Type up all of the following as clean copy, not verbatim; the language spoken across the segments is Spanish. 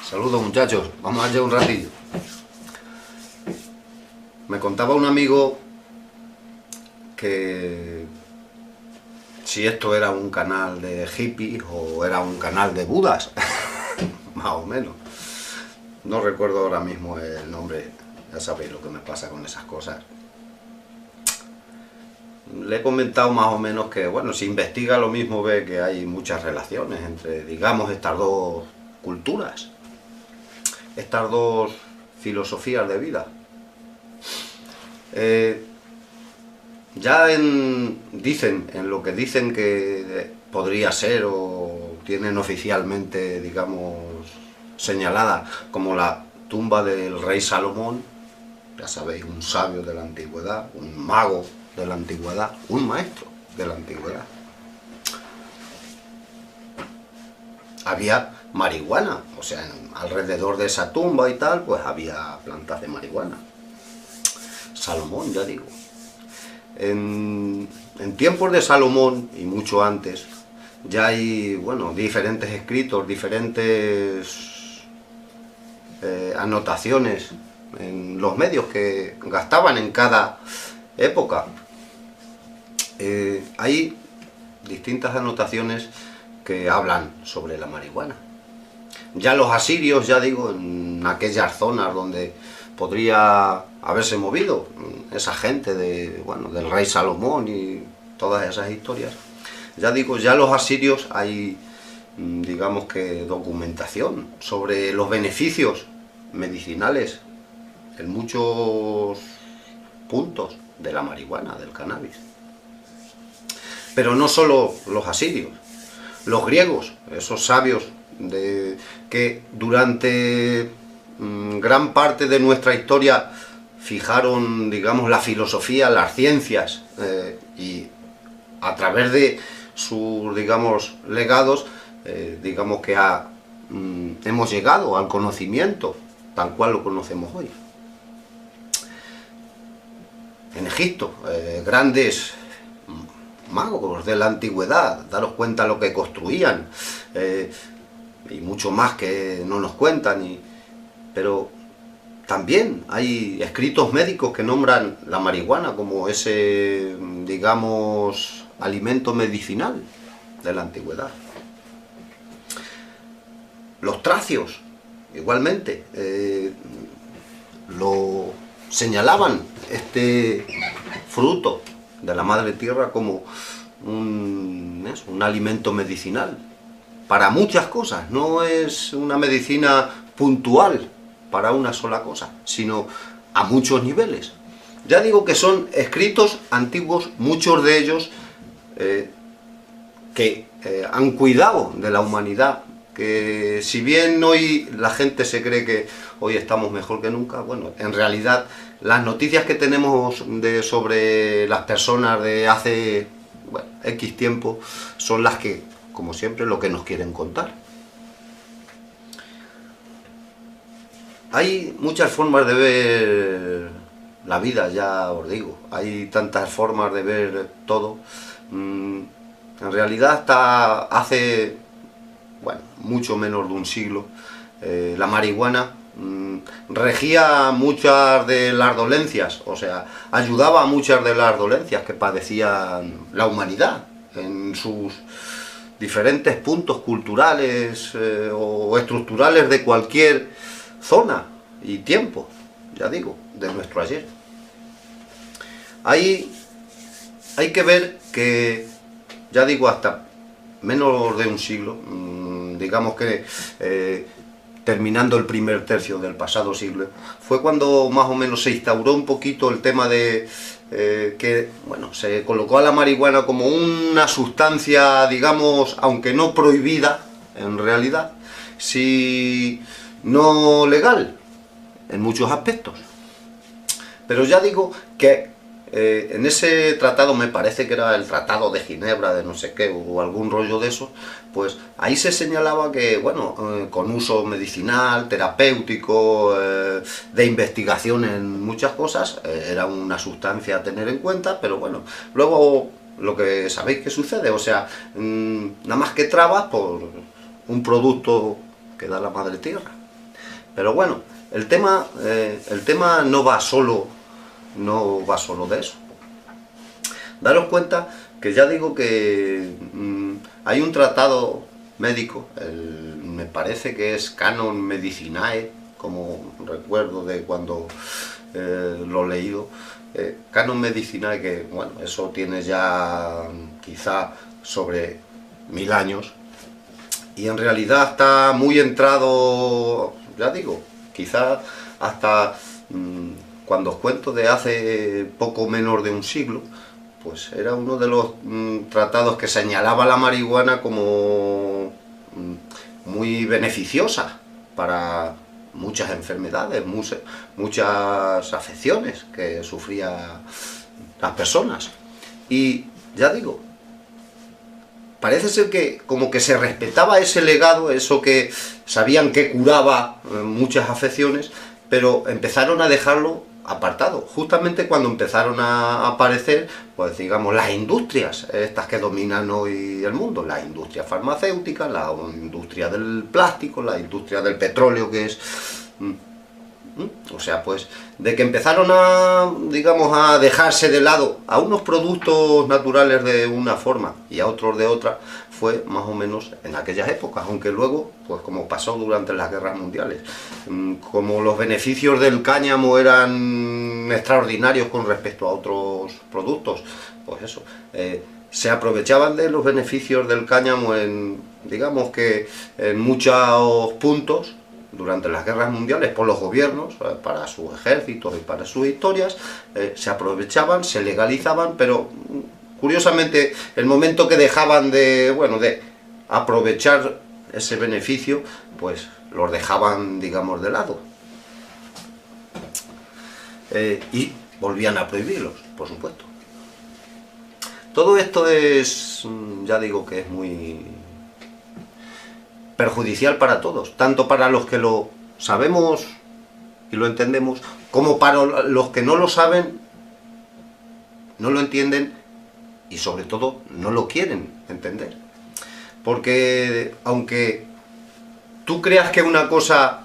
Saludos muchachos, vamos allá un ratillo. Me contaba un amigo que si esto era un canal de hippies o era un canal de budas, más o menos. No recuerdo ahora mismo el nombre, ya sabéis lo que me pasa con esas cosas. Le he comentado más o menos que, bueno, si investiga lo mismo ve que hay muchas relaciones entre, digamos, estas dos culturas, estas dos filosofías de vida. Dicen, en lo que dicen que podría ser o tienen oficialmente, digamos, señalada como la tumba del rey Salomón, ya sabéis, un sabio de la antigüedad, un mago de la antigüedad, un maestro de la antigüedad. Había marihuana, o sea, alrededor de esa tumba y tal, pues había plantas de marihuana. Salomón, ya digo. En tiempos de Salomón, y mucho antes, ya hay, bueno, diferentes escritos, diferentes anotaciones en los medios que gastaban en cada época. Hay distintas anotaciones que hablan sobre la marihuana. Ya los asirios, ya digo, en aquellas zonas donde podría haberse movido esa gente del rey Salomón y todas esas historias, ya digo, ya los asirios hay, digamos que, documentación sobre los beneficios medicinales en muchos puntos de la marihuana, del cannabis. Pero no solo los asirios, los griegos, esos sabios que durante gran parte de nuestra historia fijaron, digamos, la filosofía, las ciencias, y a través de sus, digamos, legados, digamos que hemos llegado al conocimiento tal cual lo conocemos hoy. En Egipto, grandes magos de la antigüedad, daros cuenta lo que construían, y mucho más que no nos cuentan, pero también hay escritos médicos que nombran la marihuana como ese, digamos, alimento medicinal de la antigüedad. Los tracios, igualmente, lo señalaban este fruto de la madre tierra como un alimento medicinal para muchas cosas. No es una medicina puntual para una sola cosa, sino a muchos niveles. Ya digo que son escritos antiguos, muchos de ellos que han cuidado de la humanidad, que si bien hoy la gente se cree que hoy estamos mejor que nunca, bueno, en realidad las noticias que tenemos sobre las personas de hace X tiempo son las que, como siempre, lo que nos quieren contar. Hay muchas formas de ver la vida, ya os digo, hay tantas formas de ver todo. En realidad hasta hace, mucho menos de un siglo, la marihuana regía muchas de las dolencias, o sea, ayudaba a muchas de las dolencias que padecía la humanidad en sus diferentes puntos culturales o estructurales de cualquier zona y tiempo, ya digo, de nuestro ayer. Hay que ver que, ya digo, hasta menos de un siglo, digamos que terminando el primer tercio del pasado siglo, fue cuando más o menos se instauró un poquito el tema de que, se colocó a la marihuana como una sustancia, digamos, aunque no prohibida, en realidad, sí no legal, en muchos aspectos. Pero ya digo que en ese tratado, me parece que era el Tratado de Ginebra, de no sé qué, o algún rollo de eso, pues ahí se señalaba que, con uso medicinal, terapéutico, de investigación en muchas cosas, era una sustancia a tener en cuenta, pero luego lo que sabéis que sucede, o sea, nada más que trabas por un producto que da la madre tierra. Pero bueno, el tema no va solo de eso. Daros cuenta que ya digo que hay un tratado médico, me parece que es Canon Medicinae, como recuerdo de cuando lo he leído, Canon Medicinae, que bueno, eso tiene ya quizá sobre 1000 años, y en realidad está muy entrado, ya digo, quizá hasta cuando os cuento de hace poco menos de un siglo, pues era uno de los tratados que señalaba la marihuana como muy beneficiosa para muchas enfermedades, muchas afecciones que sufrían las personas. Y ya digo, parece ser que como que se respetaba ese legado, eso que sabían que curaba muchas afecciones, pero empezaron a dejarlo apartado, justamente cuando empezaron a aparecer, pues digamos, las industrias, estas que dominan hoy el mundo, la industria farmacéutica, la industria del plástico, la industria del petróleo, que es... O sea, pues, de que empezaron a, digamos, a dejarse de lado a unos productos naturales de una forma y a otros de otra, fue más o menos en aquellas épocas, aunque luego, pues como pasó durante las guerras mundiales, como los beneficios del cáñamo eran extraordinarios con respecto a otros productos, pues eso, se aprovechaban de los beneficios del cáñamo en, digamos que en muchos puntos, durante las guerras mundiales, por los gobiernos, para sus ejércitos y para sus historias, se aprovechaban, se legalizaban, pero curiosamente el momento que dejaban de, bueno, de aprovechar ese beneficio, pues los dejaban, digamos, de lado. Y volvían a prohibirlos, por supuesto. Todo esto es, ya digo que es muy perjudicial para todos, tanto para los que lo sabemos y lo entendemos, como para los que no lo saben, no lo entienden y sobre todo no lo quieren entender. Porque aunque tú creas que una cosa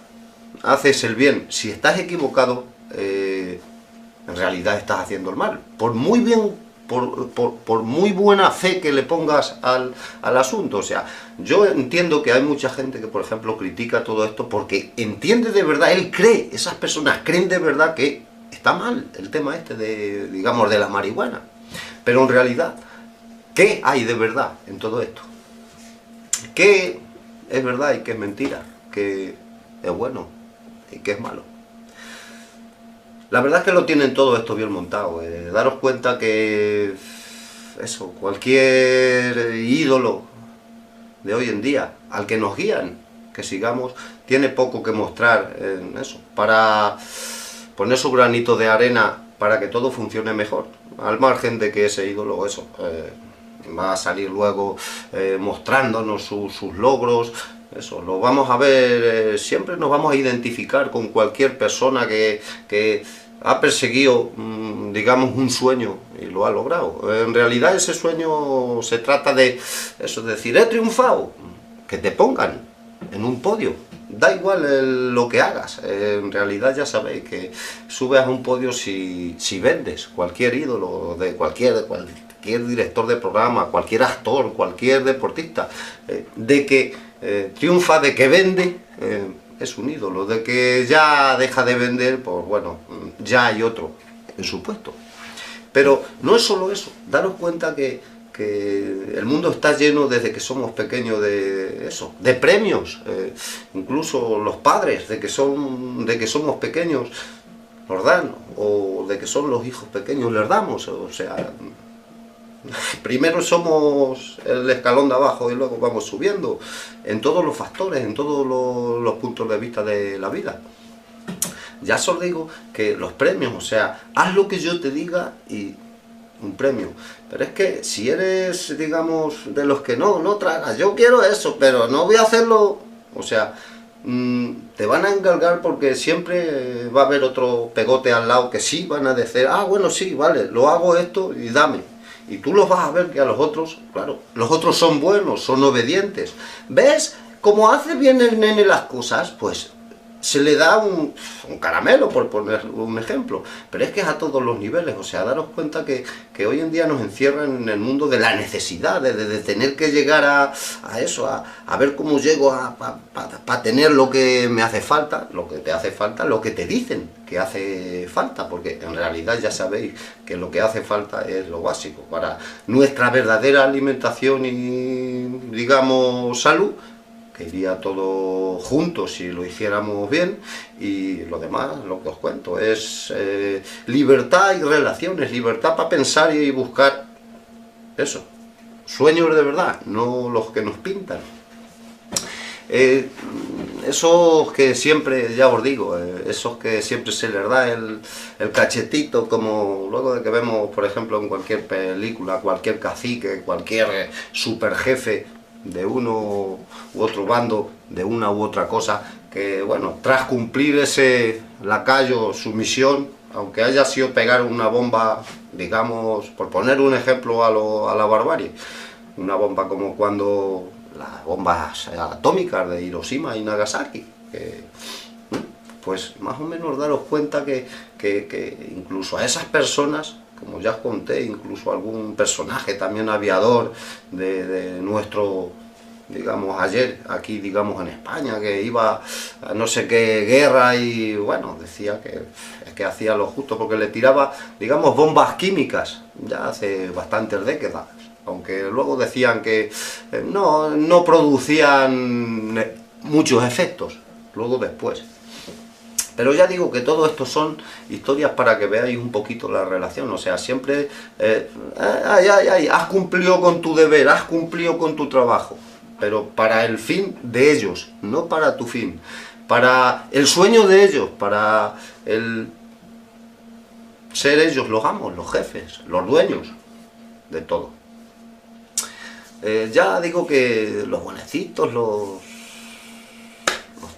haces el bien, si estás equivocado, en realidad estás haciendo el mal. Por muy bien, por muy buena fe que le pongas al asunto. O sea, yo entiendo que hay mucha gente que, por ejemplo, critica todo esto porque entiende de verdad, él cree, esas personas creen de verdad que está mal el tema este de, digamos, de la marihuana. Pero en realidad, ¿qué hay de verdad en todo esto? ¿Qué es verdad y qué es mentira? ¿Qué es bueno y qué es malo? La verdad es que lo tienen todo esto bien montado. Daros cuenta que eso, cualquier ídolo de hoy en día, al que nos guían, que sigamos, tiene poco que mostrar en eso, para poner su granito de arena para que todo funcione mejor, al margen de que ese ídolo, eso, va a salir luego mostrándonos sus logros. Eso, lo vamos a ver, siempre nos vamos a identificar con cualquier persona que ha perseguido, digamos, un sueño y lo ha logrado. En realidad ese sueño se trata de eso, de decir, he triunfado, que te pongan en un podio. Da igual lo que hagas, en realidad ya sabéis que subes a un podio si vendes. Cualquier ídolo, de cualquier director de programa, cualquier actor, cualquier deportista, de que triunfa, de que vende, es un ídolo. De que ya deja de vender, pues bueno, ya hay otro en su puesto. Pero no es solo eso, daros cuenta que el mundo está lleno desde que somos pequeños de eso, de premios. Incluso los padres de que somos pequeños nos dan, o de que son los hijos pequeños les damos. O sea, primero somos el escalón de abajo y luego vamos subiendo en todos los factores, en todos los puntos de vista de la vida. Ya os digo que los premios, o sea, haz lo que yo te diga y un premio. Pero es que si eres, digamos, de los que no tragas, yo quiero eso, pero no voy a hacerlo, o sea, te van a engalgar porque siempre va a haber otro pegote al lado que sí van a decir, ah, bueno, sí, vale, lo hago esto y dame. Y tú los vas a ver que a los otros, claro, los otros son buenos, son obedientes. ¿Ves cómo hace bien el nene las cosas? Pues se le da un caramelo, por poner un ejemplo, pero es que es a todos los niveles. O sea, daros cuenta que hoy en día nos encierran en el mundo de la necesidad, de tener que llegar a eso, a ver cómo llego para tener lo que me hace falta, lo que te hace falta, lo que te dicen que hace falta, porque en realidad ya sabéis que lo que hace falta es lo básico para nuestra verdadera alimentación y, digamos, salud, que iría todo junto si lo hiciéramos bien. Y lo demás, lo que os cuento, es libertad y relaciones, libertad para pensar y buscar eso, sueños de verdad, no los que nos pintan. Esos que siempre, ya os digo, esos que siempre se les da el cachetito, como luego de que vemos, por ejemplo, en cualquier película, cualquier cacique, cualquier super jefe de uno u otro bando, de una u otra cosa, que bueno, tras cumplir ese lacayo, su misión, aunque haya sido pegar una bomba, digamos, por poner un ejemplo a la barbarie, una bomba como cuando las bombas atómicas de Hiroshima y Nagasaki, pues más o menos daros cuenta que incluso a esas personas, como ya os conté, incluso algún personaje también aviador de nuestro, digamos, ayer aquí, digamos, en España, que iba a no sé qué guerra y, bueno, decía que hacía lo justo porque le tiraba, digamos, bombas químicas, ya hace bastantes décadas, aunque luego decían que no producían muchos efectos, luego después. Pero ya digo que todo esto son historias para que veáis un poquito la relación. O sea, siempre has cumplido con tu deber, has cumplido con tu trabajo, pero para el fin de ellos, no para tu fin, para el sueño de ellos, para el ser ellos los amos, los jefes, los dueños de todo. Ya digo que los buenecitos, los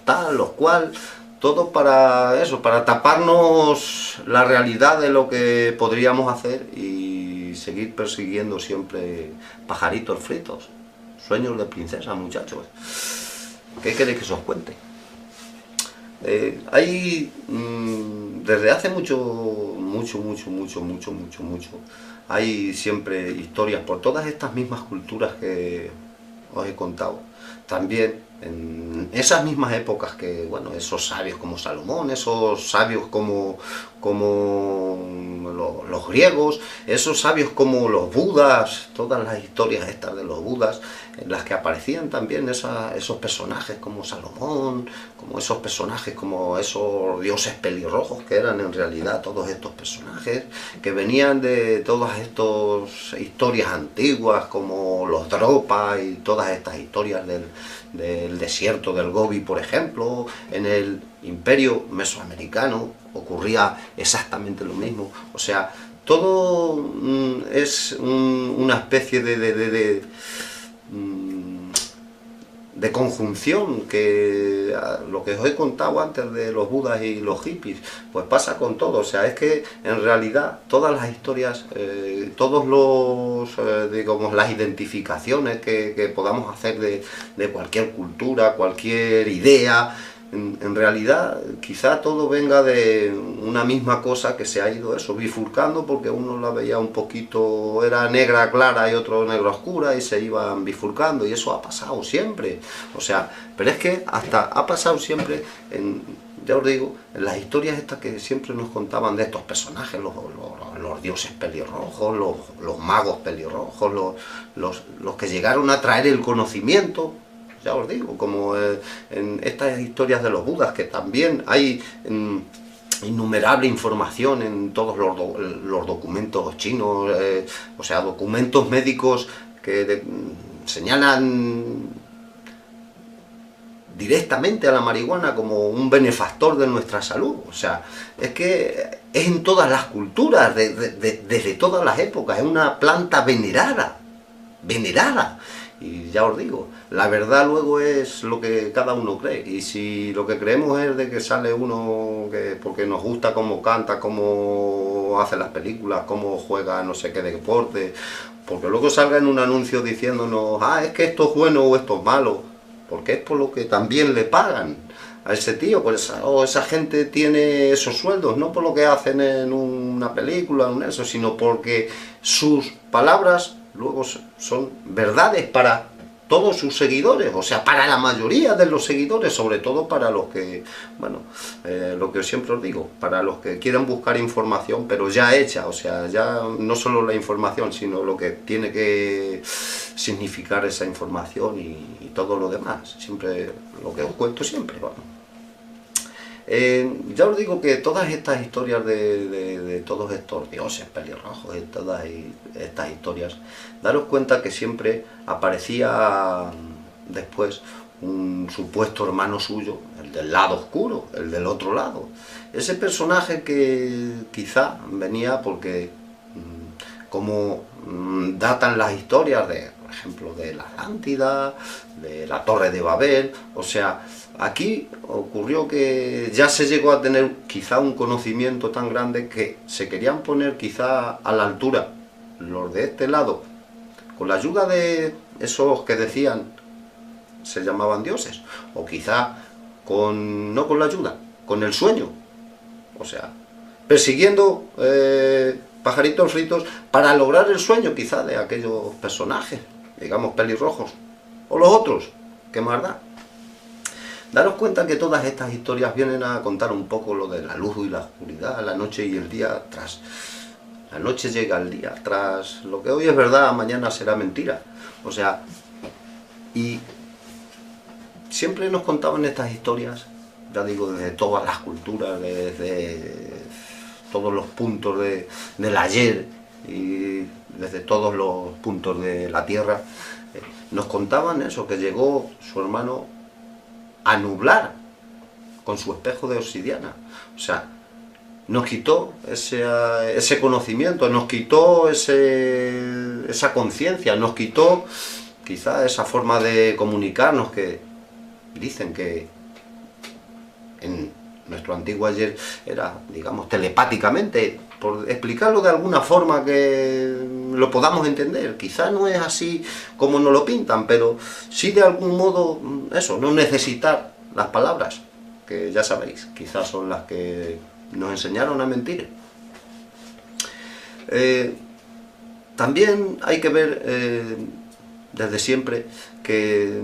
tal, los cual, todo para eso, para taparnos la realidad de lo que podríamos hacer y seguir persiguiendo siempre pajaritos fritos, sueños de princesa, muchachos. ¿Qué queréis que os cuente? Hay desde hace mucho, hay siempre historias por todas estas mismas culturas que os he contado. También en esas mismas épocas que, bueno, esos sabios como Salomón, esos sabios como los griegos, esos sabios como los budas, todas las historias estas de los budas, en las que aparecían también esos personajes como Salomón, como esos personajes como esos dioses pelirrojos, que eran en realidad todos estos personajes, que venían de todas estas historias antiguas como los Dropa y todas estas historias del desierto del Gobi, por ejemplo. En el imperio mesoamericano ocurría exactamente lo mismo. O sea, todo es una especie de conjunción, que lo que os he contado antes de los budas y los hippies, pues pasa con todo. O sea, es que en realidad todas las historias, todos los, digamos, las identificaciones que podamos hacer de cualquier cultura, cualquier idea, en realidad quizá todo venga de una misma cosa que se ha ido eso, bifurcando, porque uno la veía un poquito, era negra clara y otro negra oscura, y se iban bifurcando, y eso ha pasado siempre. O sea, pero es que hasta ha pasado siempre ya os digo, en las historias estas que siempre nos contaban de estos personajes, los dioses pelirrojos, los magos pelirrojos, los que llegaron a traer el conocimiento. Ya os digo, como en estas historias de los budas, que también hay innumerable información en todos los documentos chinos, o sea, documentos médicos que señalan directamente a la marihuana como un benefactor de nuestra salud. O sea, es que es en todas las culturas, desde todas las épocas, es una planta venerada. Y ya os digo, la verdad luego es lo que cada uno cree. Y si lo que creemos es de que sale uno porque nos gusta cómo canta, cómo hace las películas, cómo juega no sé qué deporte, porque luego salga en un anuncio diciéndonos, es que esto es bueno o esto es malo, porque es por lo que también le pagan a ese tío, pues esa gente tiene esos sueldos, no por lo que hacen en una película, en eso, sino porque sus palabras luego son verdades para todos sus seguidores, o sea, para la mayoría de los seguidores, sobre todo para los que, bueno, lo que siempre os digo, para los que quieran buscar información, pero ya hecha, o sea, ya no solo la información, sino lo que tiene que significar esa información y todo lo demás, siempre, lo que os cuento siempre, vamos. Ya os digo que todas estas historias de todos estos dioses pelirrojos, todas estas historias, daros cuenta que siempre aparecía después un supuesto hermano suyo, el del lado oscuro, el del otro lado. Ese personaje que quizá venía porque, como datan las historias de, por ejemplo, de la Atlántida, de la Torre de Babel, o sea, aquí ocurrió que ya se llegó a tener quizá un conocimiento tan grande que se querían poner quizá a la altura los de este lado, con la ayuda de esos que decían se llamaban dioses, o quizá no con la ayuda, con el sueño, o sea, persiguiendo pajaritos fritos para lograr el sueño quizá de aquellos personajes, digamos pelirrojos, o los otros, ¿qué más da? Daros cuenta que todas estas historias vienen a contar un poco lo de la luz y la oscuridad, la noche y el día, tras la noche llega el día, tras lo que hoy es verdad, mañana será mentira. O sea, y siempre nos contaban estas historias, ya digo, desde todas las culturas, desde todos los puntos del ayer y desde todos los puntos de la tierra. Nos contaban eso, que llegó su hermano a nublar con su espejo de obsidiana, o sea, nos quitó ese conocimiento, nos quitó esa conciencia, nos quitó quizá esa forma de comunicarnos que dicen que en nuestro antiguo ayer era, digamos, telepáticamente, por explicarlo de alguna forma que lo podamos entender. Quizá no es así como nos lo pintan, pero sí de algún modo, eso, no necesitar las palabras, que ya sabéis, quizás son las que nos enseñaron a mentir. También hay que ver desde siempre que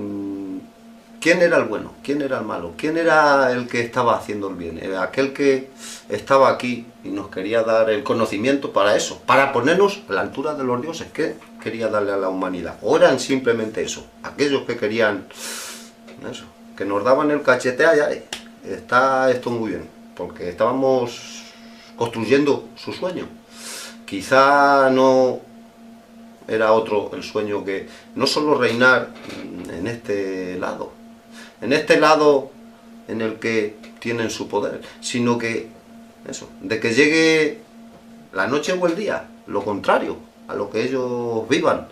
quién era el bueno, quién era el malo, quién era el que estaba haciendo el bien, aquel que estaba aquí y nos quería dar el conocimiento para eso, para ponernos a la altura de los dioses. ¿Qué quería darle a la humanidad? O eran simplemente eso, aquellos que querían eso, que nos daban el cachete, ay, está esto muy bien, porque estábamos construyendo su sueño. Quizá no era otro el sueño, que no solo reinar en este lado en el que tienen su poder, sino que eso, de que llegue la noche o el día, lo contrario a lo que ellos vivan,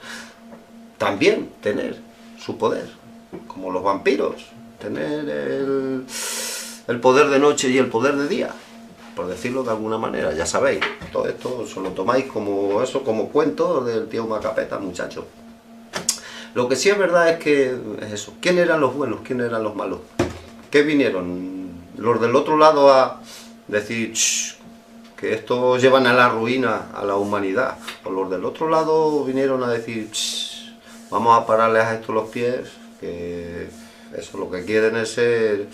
también tener su poder, como los vampiros, tener el poder de noche y el poder de día, por decirlo de alguna manera. Ya sabéis, todo esto os lo tomáis como eso, como cuento del tío Macapeta, muchachos. Lo que sí es verdad es que es eso. ¿Quién eran los buenos? ¿Quién eran los malos? ¿Qué vinieron? Los del otro lado a decir que estos llevan a la ruina a la humanidad. O los del otro lado vinieron a decir vamos a pararles a estos los pies, que eso lo que quieren es ser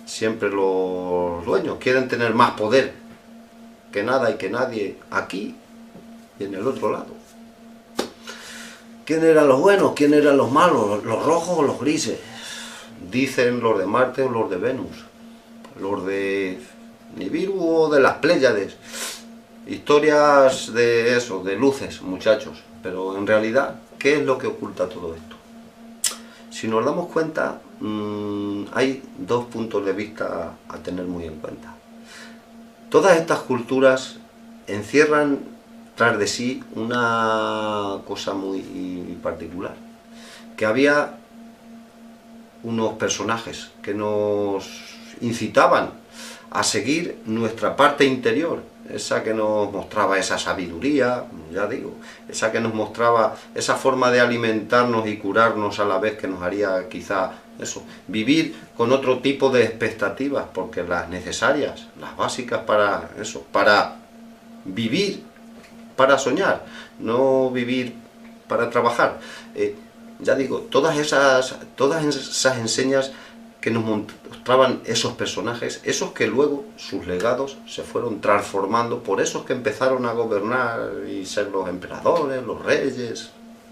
siempre los dueños. Quieren tener más poder que nada y que nadie aquí y en el otro lado. ¿Quién eran los buenos? ¿Quién eran los malos? ¿Los rojos o los grises? Dicen los de Marte o los de Venus, los de Nibiru o de las Pléyades. Historias de eso, de luces, muchachos. Pero en realidad, ¿qué es lo que oculta todo esto? Si nos damos cuenta, hay dos puntos de vista a tener muy en cuenta. Todas estas culturas encierran tras de sí una cosa muy particular, que había unos personajes que nos incitaban a seguir nuestra parte interior, esa que nos mostraba esa sabiduría, ya digo, esa que nos mostraba esa forma de alimentarnos y curarnos a la vez, que nos haría quizá eso, vivir con otro tipo de expectativas, porque las necesarias, las básicas para eso, para vivir, para soñar, no vivir para trabajar. Ya digo, todas esas enseñas que nos mostraban esos personajes, esos que luego sus legados se fueron transformando por esos que empezaron a gobernar y ser los emperadores, los reyes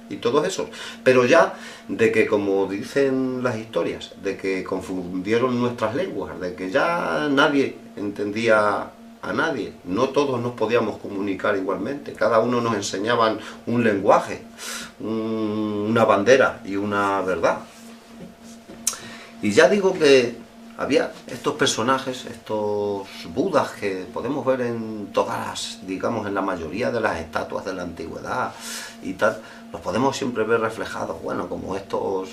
y todos esos. Pero ya de que, como dicen las historias, de que confundieron nuestras lenguas, de que ya nadie entendía a nadie, no todos nos podíamos comunicar igualmente, cada uno nos enseñaban un lenguaje, una bandera y una verdad. Y ya digo que había estos personajes, estos budas que podemos ver en todas las, digamos, en la mayoría de las estatuas de la antigüedad y tal, los podemos siempre ver reflejados, bueno, como estos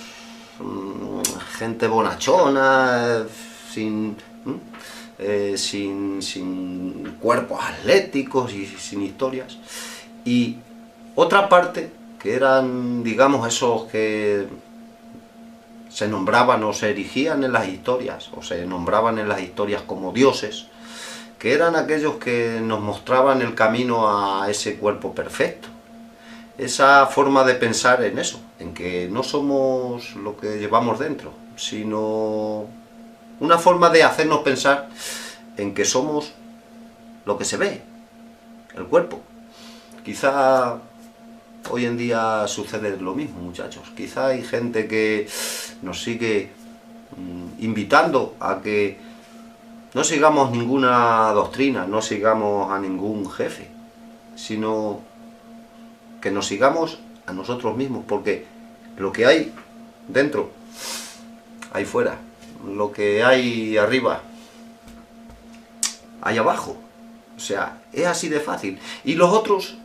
gente bonachona, sin cuerpos atléticos y sin historias. Y otra parte, que eran, digamos, esos que se nombraban o se erigían en las historias, o se nombraban en las historias como dioses, que eran aquellos que nos mostraban el camino a ese cuerpo perfecto. Esa forma de pensar en eso, en que no somos lo que llevamos dentro, sino una forma de hacernos pensar en que somos lo que se ve, el cuerpo. Quizá hoy en día sucede lo mismo, muchachos. Quizá hay gente que nos sigue invitando a que no sigamos ninguna doctrina, no sigamos a ningún jefe, sino que nos sigamos a nosotros mismos, porque lo que hay dentro, hay fuera, lo que hay arriba, hay abajo. O sea, es así de fácil. Y los otros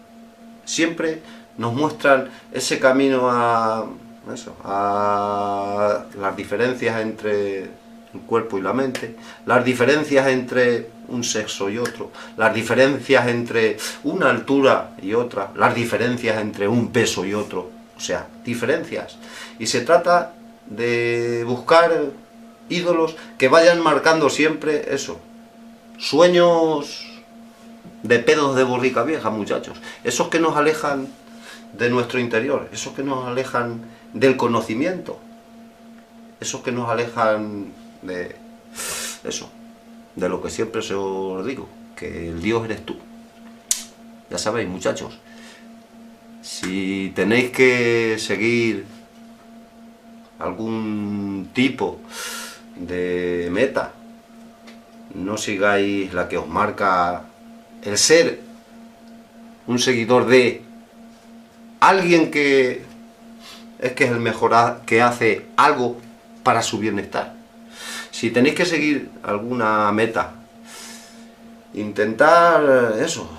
siempre nos muestran ese camino a eso, a las diferencias entre el cuerpo y la mente, las diferencias entre un sexo y otro, las diferencias entre una altura y otra, las diferencias entre un peso y otro, o sea, diferencias. Y se trata de buscar ídolos que vayan marcando siempre eso, sueños de pedos de borrica vieja, muchachos, esos que nos alejan de nuestro interior, esos que nos alejan del conocimiento, esos que nos alejan de eso, de lo que siempre os digo, que el Dios eres tú. Ya sabéis, muchachos, si tenéis que seguir algún tipo de meta, no sigáis la que os marca el ser un seguidor de alguien que es el mejor, que hace algo para su bienestar. Si tenéis que seguir alguna meta, intentar eso,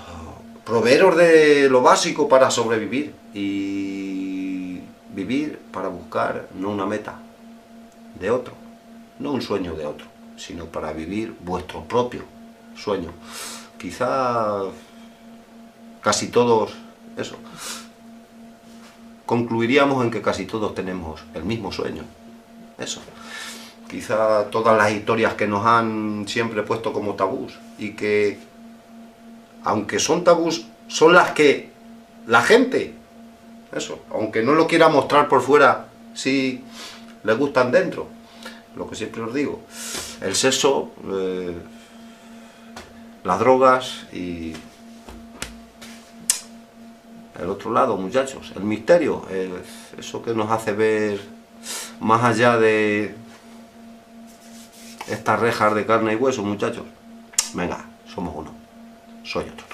proveeros de lo básico para sobrevivir y vivir para buscar no una meta de otro, no un sueño de otro, sino para vivir vuestro propio sueño. Quizá casi todos, eso, concluiríamos en que casi todos tenemos el mismo sueño, eso. Quizá todas las historias que nos han siempre puesto como tabús y que, aunque son tabús, son las que la gente, eso, aunque no lo quiera mostrar por fuera, sí le gustan dentro. Lo que siempre os digo, el sexo, las drogas y el otro lado, muchachos, el misterio, eso que nos hace ver más allá de estas rejas de carne y hueso, muchachos. Venga, somos uno, soy otro.